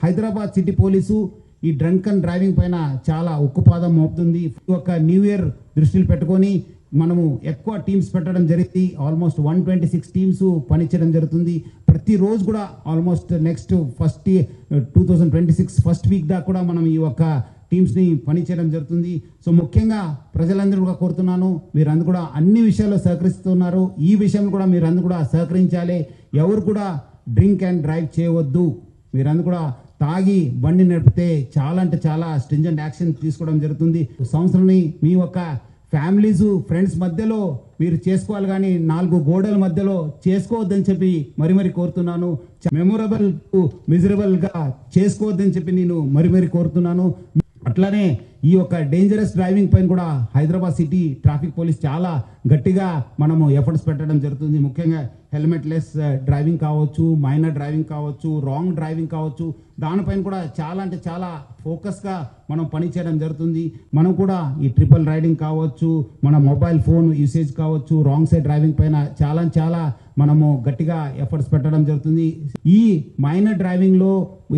Hyderabad city police ఈ drunk and driving పైన చాలా ఉక్కుపాదం మోపుతుంది. ఒక న్యూ ఇయర్ దృష్టిలో పెట్టుకొని మనము ఎక్కువ టీమ్స్ పెట్టడం జరిగింది. ఆల్మోస్ట్ 126 టీమ్స్ పనిచేయడం జరుగుతుంది. ప్రతిరోజు కూడా ఆల్మోస్ట్ నెక్స్ట్ 2026 ఫస్ట్ వీక్ దాకా కూడా మనం ఈ యొక్క టీమ్స్ని పనిచేయడం జరుగుతుంది. సో ముఖ్యంగా ప్రజలందరూ కూడా కోరుతున్నాను, మీరందరూ కూడా అన్ని విషయాల్లో సహకరిస్తున్నారు. ఈ విషయంలో కూడా మీరందరూ కూడా సహకరించాలి. ఎవరు కూడా డ్రింక్ అండ్ డ్రైవ్ చేయవద్దు. మీరందరూ కూడా తాగి బండి నడిపితే చాలా అంటే చాలా స్ట్రింజెంట్ యాక్షన్ తీసుకోవడం జరుగుతుంది. సంవత్సరాన్ని మీ యొక్క ఫ్యామిలీస్ ఫ్రెండ్స్ మధ్యలో మీరు చేసుకోవాలి, కానీ 4 గోడల మధ్యలో చేసుకోవద్దని చెప్పి మరి కోరుతున్నాను. మెమొరబుల్ మిజరబుల్ గా చేసుకోవద్దని చెప్పి నేను మరి కోరుతున్నాను. అట్లానే ఈ యొక్క డేంజరస్ డ్రైవింగ్ పైన కూడా హైదరాబాద్ సిటీ ట్రాఫిక్ పోలీస్ చాలా గట్టిగా మనము ఎఫర్ట్స్ పెట్టడం జరుగుతుంది. ముఖ్యంగా హెల్మెట్ లెస్ డ్రైవింగ్ కావచ్చు, మైనర్ డ్రైవింగ్ కావచ్చు, రాంగ్ డ్రైవింగ్ కావచ్చు, దానిపైన కూడా చాలా అంటే చాలా ఫోకస్గా మనం పనిచేయడం జరుగుతుంది. మనం కూడా ఈ ట్రిపుల్ రైడింగ్ కావచ్చు, మన మొబైల్ ఫోన్ యూసేజ్ కావచ్చు, రాంగ్ సైడ్ డ్రైవింగ్ పైన చాలా మనము గట్టిగా ఎఫర్ట్స్ పెట్టడం జరుగుతుంది. ఈ మైనర్ డ్రైవింగ్లో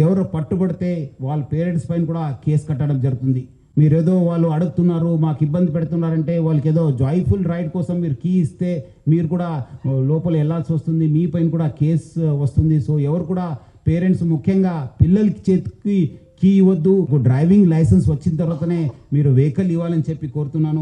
ఎవరు పట్టుబడితే వాళ్ళ పేరెంట్స్ పైన కూడా కేసు కట్టడం జరుగుతుంది. మీరేదో వాళ్ళు అడుగుతున్నారు, మాకు ఇబ్బంది పెడుతున్నారంటే వాళ్ళకి ఏదో జాయ్ఫుల్ రైడ్ కోసం మీరు కీ ఇస్తే మీరు కూడా లోపల వెళ్ళాల్సి వస్తుంది, మీ పైన కూడా కేసు వస్తుంది. సో ఎవరు కూడా పేరెంట్స్ ముఖ్యంగా పిల్లలకి చేతికి కీ ఇవ్వద్దు. డ్రైవింగ్ లైసెన్స్ వచ్చిన తర్వాతనే మీరు వెహికల్ ఇవ్వాలని చెప్పి కోరుతున్నాను.